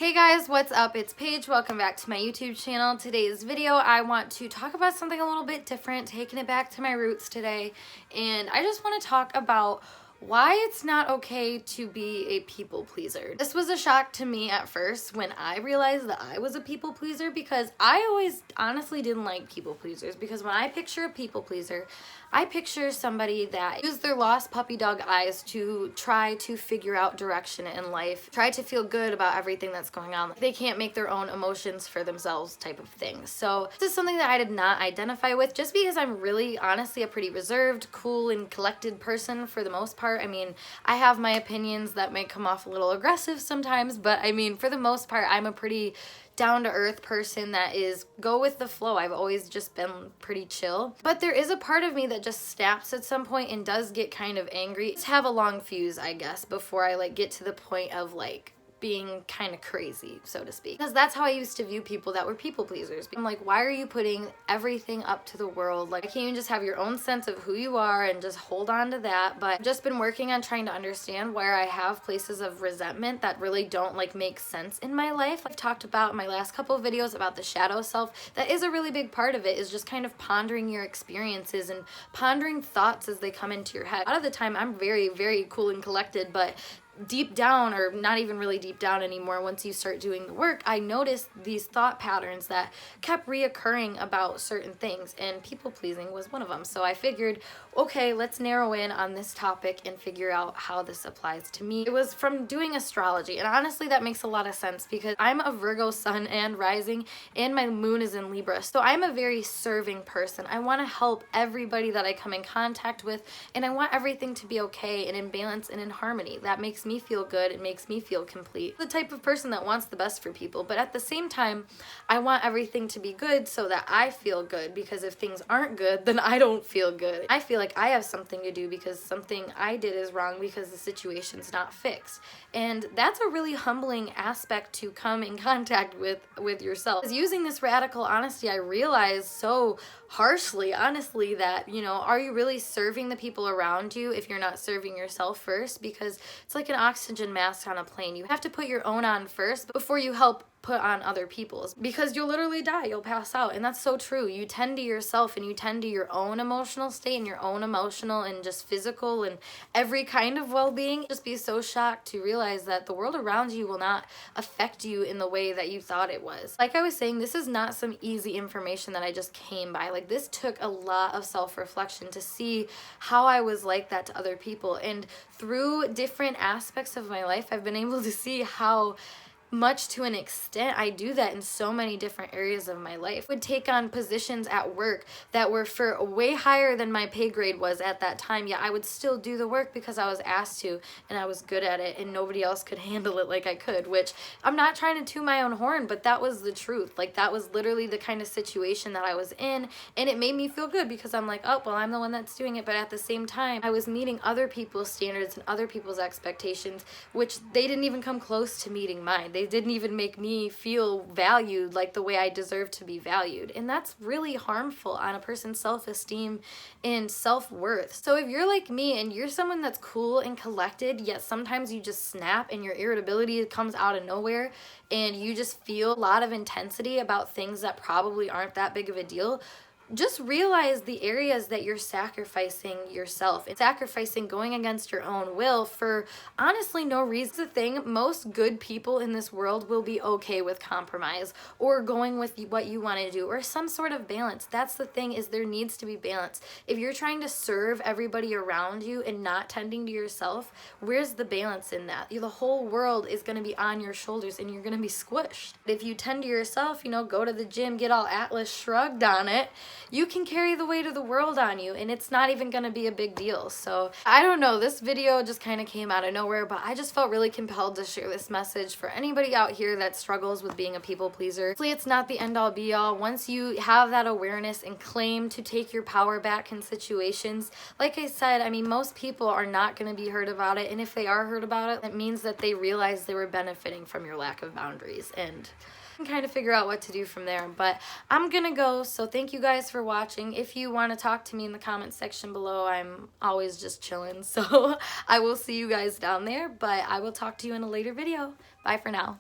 Hey guys, what's up? It's Paige. Welcome back to my YouTube channel. Today's video, I want to talk about something a little bit different, taking it back to my roots today. And I just want to talk about why it's not okay to be a people pleaser. This was a shock to me at first when I realized that I was a people pleaser, because I always honestly didn't like people pleasers, because when I picture a people pleaser, I picture somebody that used their lost puppy dog eyes to try to figure out direction in life, try to feel good about everything that's going on. They can't make their own emotions for themselves type of thing. So this is something that I did not identify with, just because I'm really honestly a pretty reserved, cool, and collected person for the most part. I mean, I have my opinions that may come off a little aggressive sometimes, but I mean, for the most part, I'm a pretty down-to-earth person that is go with the flow. I've always just been pretty chill. But there is a part of me that just snaps at some point and does get kind of angry. Just have a long fuse, I guess, before I get to the point of being kind of crazy, so to speak. Because that's how I used to view people that were people pleasers. I'm like, why are you putting everything up to the world? Like, can't you just have your own sense of who you are and just hold on to that? But I've just been working on trying to understand where I have places of resentment that really don't make sense in my life. I've talked about in my last couple of videos about the shadow self. That is a really big part of it, is just kind of pondering your experiences and pondering thoughts as they come into your head. A lot of the time I'm very, very cool and collected, but deep down, or not even really deep down anymore, once you start doing the work, I noticed these thought patterns that kept reoccurring about certain things, and people pleasing was one of them. So I figured, okay, let's narrow in on this topic and figure out how this applies to me. It was from doing astrology, and honestly that makes a lot of sense because I'm a Virgo sun and rising, and my moon is in Libra. So I'm a very serving person. I want to help everybody that I come in contact with, and I want everything to be okay and in balance and in harmony. That makes me feel good. It makes me feel complete. The type of person that wants the best for people, but at the same time, I want everything to be good so that I feel good, because if things aren't good, then I don't feel good. I feel like I have something to do because something I did is wrong because the situation's not fixed. And that's a really humbling aspect to come in contact with yourself. As using this radical honesty, I realized so harshly, honestly, that, are you really serving the people around you if you're not serving yourself first? Because it's like an oxygen mask on a plane. You have to put your own on first before you help put on other people's, because you'll literally die, you'll pass out. And that's so true. You tend to yourself and you tend to your own emotional state and your own emotional and just physical and every kind of well-being. Just be so shocked to realize that the world around you will not affect you in the way that you thought it was. Like I was saying, this is not some easy information that I just came by. This took a lot of self-reflection to see how I was like that to other people, and through different aspects of my life I've been able to see how much to an extent I do that in so many different areas of my life. I would take on positions at work that were for way higher than my pay grade was at that time, yet I would still do the work because I was asked to and I was good at it and nobody else could handle it like I could, which I'm not trying to toot my own horn, but that was the truth. That was literally the kind of situation that I was in, and it made me feel good because I'm like, oh, well, I'm the one that's doing it, but at the same time I was meeting other people's standards and other people's expectations, which they didn't even come close to meeting mine. They didn't even make me feel valued like the way I deserve to be valued. And that's really harmful on a person's self-esteem and self-worth. So if you're like me and you're someone that's cool and collected, yet sometimes you just snap and your irritability comes out of nowhere and you just feel a lot of intensity about things that probably aren't that big of a deal, just realize the areas that you're sacrificing yourself and sacrificing going against your own will for honestly no reason. The thing, most good people in this world will be okay with compromise or going with what you want to do or some sort of balance. That's the thing, is there needs to be balance. If you're trying to serve everybody around you and not tending to yourself, where's the balance in that? The whole world is going to be on your shoulders and you're going to be squished. If you tend to yourself, go to the gym, get all Atlas shrugged on it, you can carry the weight of the world on you and it's not even gonna be a big deal. So I don't know, this video just kind of came out of nowhere, but I just felt really compelled to share this message for anybody out here that struggles with being a people pleaser. Hopefully it's not the end all be all. Once you have that awareness and claim to take your power back in situations, like I said, I mean, most people are not gonna be hurt about it, and if they are hurt about it, it means that they realize they were benefiting from your lack of boundaries, and can kind of figure out what to do from there. But I'm gonna go, so thank you guys for watching. If you want to talk to me in the comment section below, I'm always just chilling, so I will see you guys down there, but I will talk to you in a later video. Bye for now.